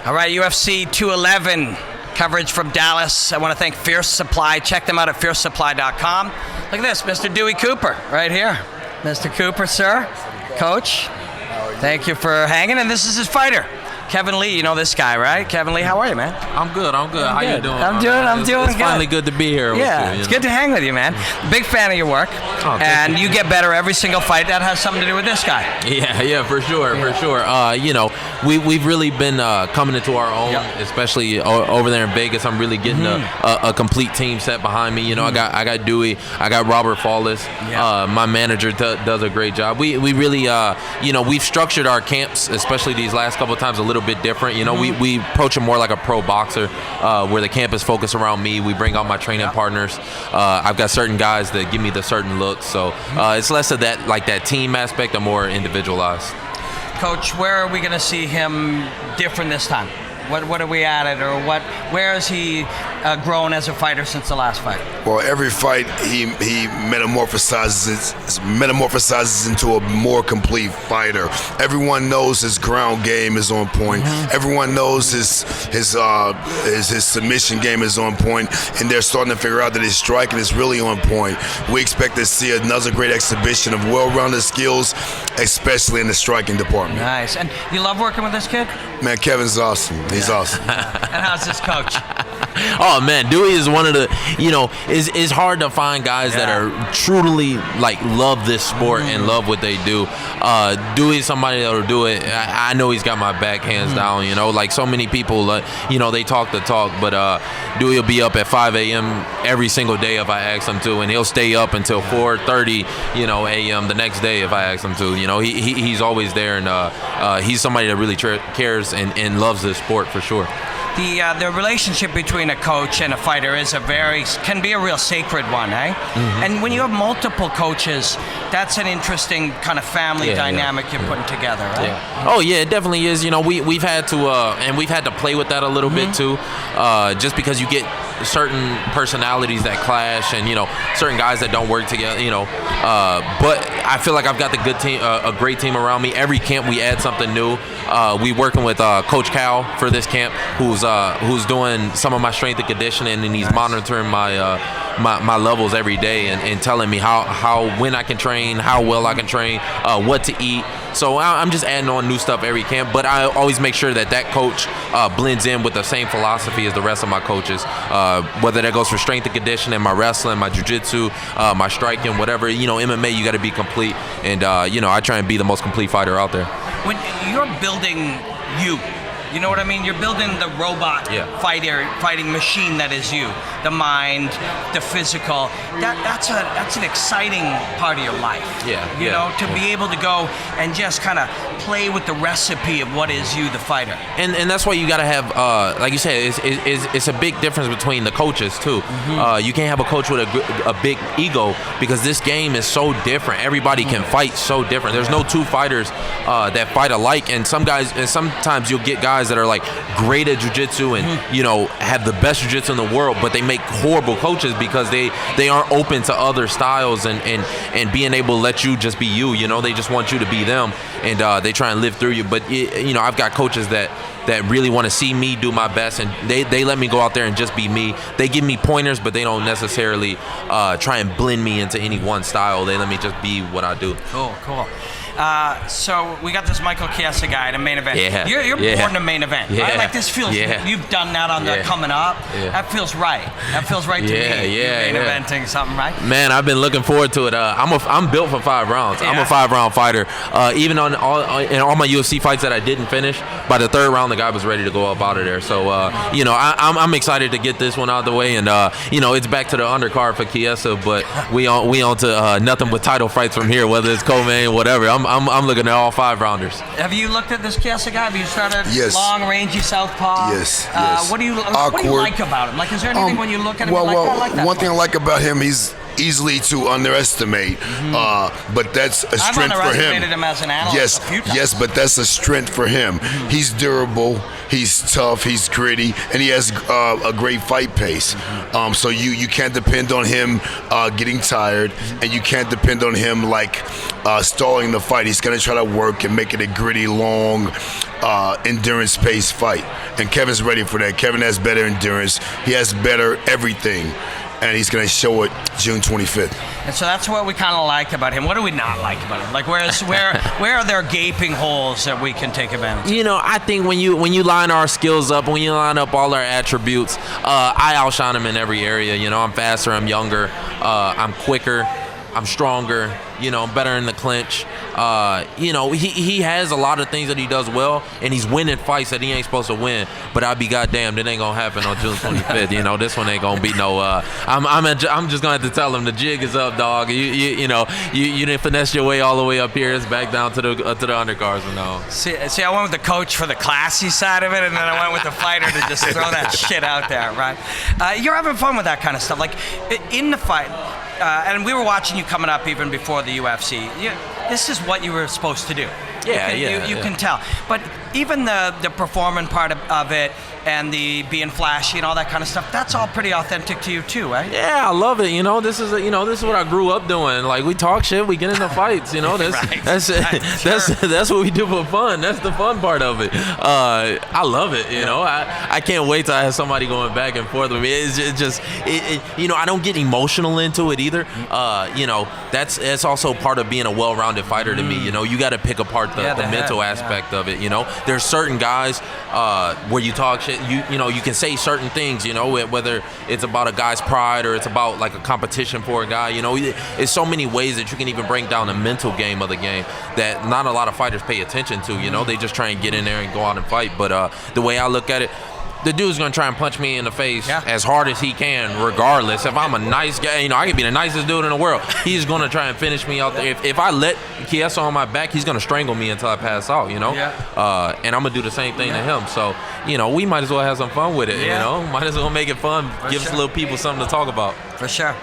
All right, UFC 211 coverage from Dallas. I want to thank Fierce Supply. Check them out at fiercesupply.com. Look at this, Mr. Dewey Cooper right here. Mr. Cooper, sir, coach, thank you for hanging. And this is his fighter, Kevin Lee. You know this guy, right? Kevin Lee, how are you, man? I'm good. How you doing? I'm doing It's good. finally good to be here with you. It's good to hang with you, man. Big fan of your work. And you get better every single fight. That has something to do with this guy. Yeah, for sure. We've really been coming into our own, especially over there in Vegas. I'm really getting a complete team set behind me. I got Dewey, I got Robert Fawless. My manager does a great job. We really, we've structured our camps, especially these last couple of times, a little bit different. We approach it more like a pro boxer, where the camp is focused around me. We bring out my training partners. I've got certain guys that give me the certain looks, so it's less of that that team aspect and more individualized. Coach, where are we going to see him different this time? What are we added, or where has he grown as a fighter since the last fight? Well, every fight he metamorphosizes into a more complete fighter. Everyone knows his ground game is on point. Everyone knows his submission game is on point, and they're starting to figure out that his striking is really on point. We expect to see another great exhibition of well-rounded skills, especially in the striking department. Nice. And you love working with this kid? Man, Kevin's awesome. He's awesome. And how's this coach? Oh man, Dewey is one of the, it's hard to find guys that are truly love this sport and love what they do. Dewey is somebody that'll do it. I know he's got my back hands down. So many people, they talk the talk, but Dewey will be up at 5 a.m. every single day if I ask him to, and he'll stay up until 4:30, a.m. the next day if I ask him to. He's always there, and he's somebody that really cares and loves this sport for sure. The relationship between a coach and a fighter can be a real sacred one, eh? And when you have multiple coaches, that's an interesting kind of family dynamic you're putting together, right? Yeah. Oh yeah, it definitely is. We've had to play with that a little bit too, just because you get certain personalities that clash, and certain guys that don't work together. But I feel like I've got a great team around me. Every camp we add something new. We working with Coach Cal for this camp, who's doing some of my strength and conditioning, and he's monitoring my levels every day and telling me when I can train, how well I can train, what to eat. So I'm just adding on new stuff every camp, but I always make sure that coach blends in with the same philosophy as the rest of my coaches, whether that goes for strength and conditioning, my wrestling, my jiu-jitsu, my striking, whatever. MMA, you got to be complete, and I try and be the most complete fighter out there. When you're building you know what I mean? You're building the robot fighting machine that is you. The mind, the physical. That's an exciting part of your life. To be able to go and just kind of play with the recipe of what is you, the fighter. And that's why you got to have, like you said, it's a big difference between the coaches too. You can't have a coach with a big ego, because this game is so different. Everybody can fight so different. There's no two fighters that fight alike, and sometimes you'll get guys that are great at jiu-jitsu and have the best jiu-jitsu in the world, but they make horrible coaches because they aren't open to other styles and being able to let you just be you. They just want you to be them, and they try and live through you. But I've got coaches that really want to see me do my best, and they let me go out there and just be me. They give me pointers, but they don't necessarily try and blend me into any one style. They let me just be what I do. Cool. So we got this Michael Chiesa guy in a main event. You're born to main event, right? This feels, you've done that on the coming up. That feels right. That feels right to me. Main eventing something, right? Man, I've been looking forward to it. I'm built for 5 rounds. I'm a 5-round fighter. Even in all my UFC fights that I didn't finish, by the 3rd round, the guy was ready to go up out of there. So, I'm excited to get this one out of the way, and it's back to the undercard for Chiesa, but we on to nothing but title fights from here, whether it's co-main, whatever. I'm looking at all 5-rounders. Have you looked at this Chiesa guy? Have you started long, rangy southpaw? Yes. What do you like about him? Is there anything when you look at him I like that? One thing I like about him, he's easily to underestimate. But that's a strength for him. I've underestimated him as an analyst a few times. Yes, but that's a strength for him. He's durable, he's tough, he's gritty, and he has a great fight pace. So you can't depend on him getting tired, and you can't depend on him stalling the fight. He's going to try to work and make it a gritty, long, endurance-paced fight. And Kevin's ready for that. Kevin has better endurance. He has better everything. And he's going to show it June 25th. And so that's what we kind of like about him. What do we not like about him? Like, where are there gaping holes that we can take advantage of? I think when you line our skills up, when you line up all our attributes, I outshine him in every area. I'm faster, I'm younger, I'm quicker, I'm stronger, I'm better in the clinch. He has a lot of things that he does well, and he's winning fights that he ain't supposed to win. But I'll be goddamned, it ain't gonna happen on June 25th. This one ain't gonna be no. I'm just gonna have to tell him the jig is up, dog. You didn't finesse your way all the way up here. It's back down to the undercards and all. See, I went with the coach for the classy side of it, and then I went with the fighter to just throw that shit out there, right? You're having fun with that kind of stuff, like in the fight. And we were watching you coming up even before the UFC. This is what you were supposed to do. You can tell. But even the performing part of it and the being flashy and all that kind of stuff, that's all pretty authentic to you too, right? Yeah, I love it. This is this is what I grew up doing. Like, we talk shit, we get into fights. That's what we do for fun. That's the fun part of it. I love it. I can't wait till I have somebody going back and forth with me. I don't get emotional into it either. That's also part of being a well-rounded fighter to me. You got to pick apart the mental aspect of it. There's certain guys where you talk shit. You can say certain things. Whether it's about a guy's pride or it's about like a competition for a guy. It's so many ways that you can even break down the mental game of the game that not a lot of fighters pay attention to. They just try and get in there and go out and fight. But the way I look at it, the dude's gonna try and punch me in the face as hard as he can, regardless. If I'm a nice guy, I can be the nicest dude in the world. He's gonna try and finish me out there. If I let Chiesa on my back, he's gonna strangle me until I pass out. And I'm gonna do the same thing to him. So we might as well have some fun with it. Might as well make it fun. Give us little people something to talk about. For sure.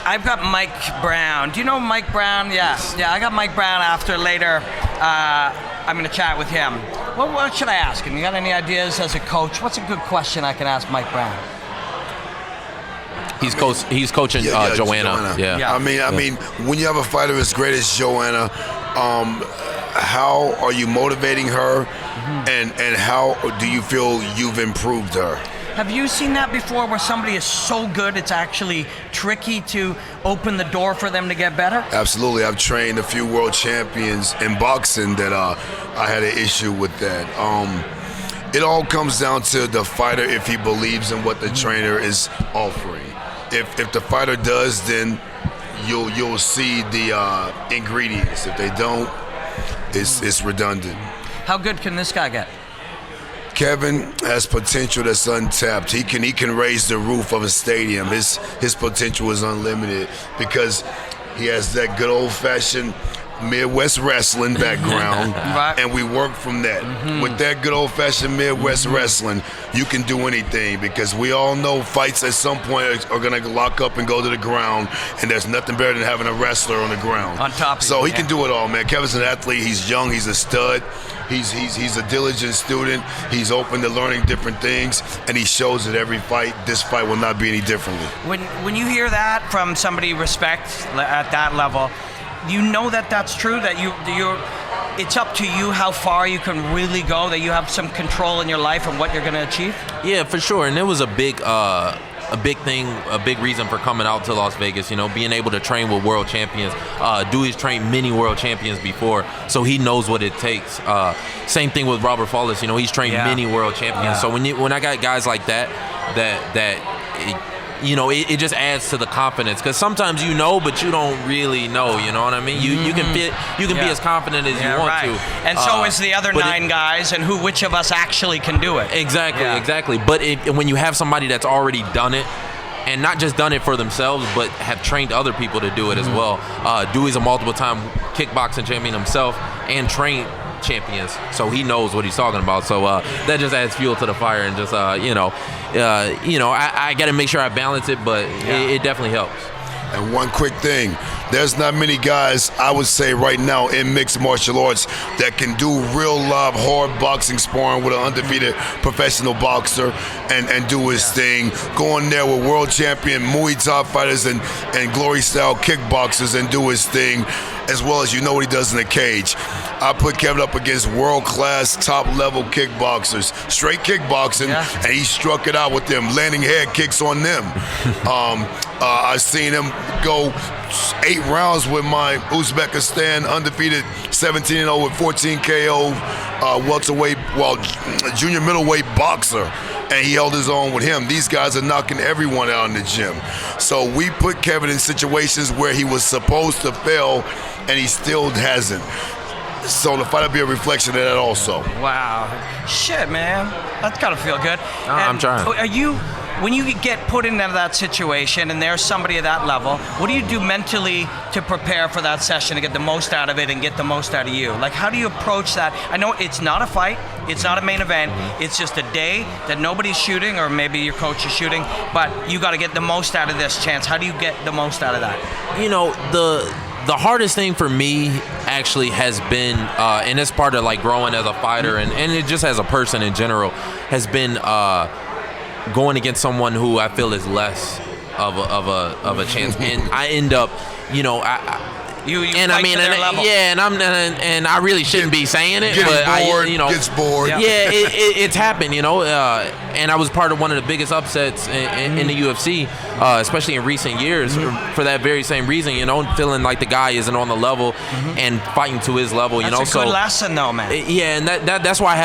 I've got Mike Brown. Do you know Mike Brown? Yeah, I got Mike Brown after later. I'm going to chat with him. What should I ask him? You got any ideas as a coach? What's a good question I can ask Mike Brown? He's coaching Joanna. Yeah. I mean, when you have a fighter as great as Joanna, how are you motivating her, and how do you feel you've improved her? Have you seen that before, where somebody is so good it's actually tricky to open the door for them to get better? Absolutely. I've trained a few world champions in boxing that I had an issue with that. It all comes down to the fighter, if he believes in what the trainer is offering. If the fighter does, then you'll see the ingredients. If they don't, it's redundant. How good can this guy get? Kevin has potential that's untapped. He can raise the roof of a stadium. His potential is unlimited because he has that good old-fashioned Midwest wrestling background, and we work from that. With that good old-fashioned Midwest wrestling, you can do anything, because we all know fights at some point are going to lock up and go to the ground, and there's nothing better than having a wrestler on the ground. On top of so he can do it all, man. Kevin's an athlete. He's young. He's a stud. He's a diligent student. He's open to learning different things, and he shows it every fight. This fight will not be any differently. When you hear that from somebody you respect at that level, you know that that's true, that it's up to you how far you can really go, that you have some control in your life and what you're going to achieve? Yeah, for sure. And it was a big reason for coming out to Las Vegas, being able to train with world champions. Dewey's trained many world champions before, so he knows what it takes. Same thing with Robert Follis, he's trained many world champions. So when I got guys like that it just adds to the confidence, because sometimes but you don't really know. You know what I mean? You can be as confident as you want to. And so is the other 9 guys, and which of us actually can do it? Exactly. But when you have somebody that's already done it, and not just done it for themselves, but have trained other people to do it as well. Dewey's a multiple-time kickboxing champion himself, and trained champions, so he knows what he's talking about. So that just adds fuel to the fire, and just I got to make sure I balance it, but it definitely helps. And one quick thing, there's not many guys, I would say right now, in mixed martial arts that can do real live hard boxing sparring with an undefeated professional boxer and do his thing. Go in there with world champion Muay Thai fighters and glory style kickboxers and do his thing, as well as what he does in the cage. I put Kevin up against world-class, top-level kickboxers, straight kickboxing, and he struck it out with them, landing head kicks on them. I've seen him go 8 rounds with my Uzbekistan undefeated 17-0 with 14 KO junior middleweight boxer, and he held his own with him. These guys are knocking everyone out in the gym. So we put Kevin in situations where he was supposed to fail, and he still hasn't. So the fight will be a reflection of that also. Wow. Shit, man. That's got to feel good. I'm trying. When you get put into that situation and there's somebody at that level, what do you do mentally to prepare for that session to get the most out of it and get the most out of you? Like, how do you approach that? I know it's not a fight, it's not a main event, it's just a day that nobody's shooting, or maybe your coach is shooting, but you got to get the most out of this chance. How do you get the most out of that? The hardest thing for me actually has been, and it's part of like growing as a fighter and it just as a person in general, has been going against someone who I feel is less of a chance, and I end up, and I really shouldn't be saying it, but gets bored. It's happened, and I was part of one of the biggest upsets in the UFC, especially in recent years, for that very same reason, feeling like the guy isn't on the level and fighting to his level, That's a good lesson, though, man. And that's why I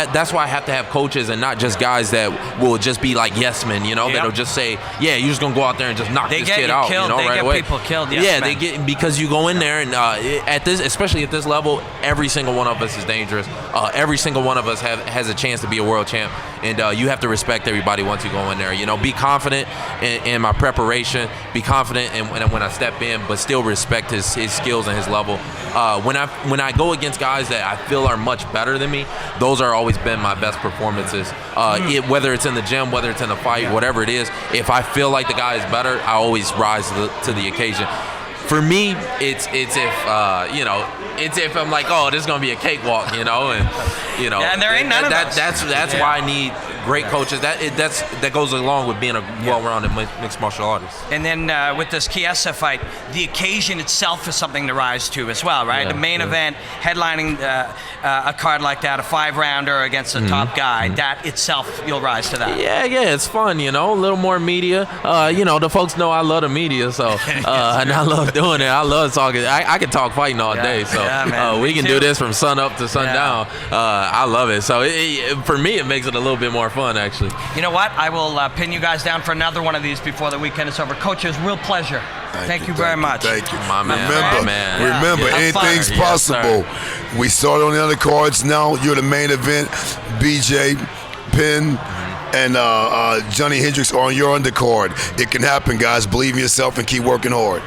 have to have coaches and not just guys that will just be like yes men, that'll just say, you're just gonna go out there and just knock this kid out, right away. They get people killed, they get, because you go in there and especially at this level, every single one of us is dangerous. Every single one of us has a chance to be a world champ, and you have to respect everybody once you go in there. Be confident in my preparation, be confident in when I step in, but still respect his skills and his level. When I go against guys that I feel are much better than me, those are always been my best performances. Whether it's in the gym, whether it's in a fight, whatever it is, if I feel like the guy is better, I always rise to the occasion. For me, it's if I'm like, oh, this is gonna be a cakewalk, and and there ain't none of us. That's why I need great coaches. That goes along with being a well-rounded mixed martial artist. And then with this Chiesa fight, the occasion itself is something to rise to as well, right? The main event, headlining a card like that, a 5-rounder against a top guy, that itself, you'll rise to that. Yeah, it's fun, a little more media. The folks know I love the media, so and I love doing it. I love talking. I can talk fighting all day, so we can do this from sun up to sundown. I love it. So for me, it makes it a little bit more fun, actually. You know what? I will pin you guys down for another one of these before the weekend is over. Coach, it was a real pleasure. Thank you very much. Thank you. My man. Remember, anything's possible. We started on the other cards. Now you're the main event. BJ, Penn, and Johnny Hendricks are on your undercard. It can happen, guys. Believe in yourself and keep working hard.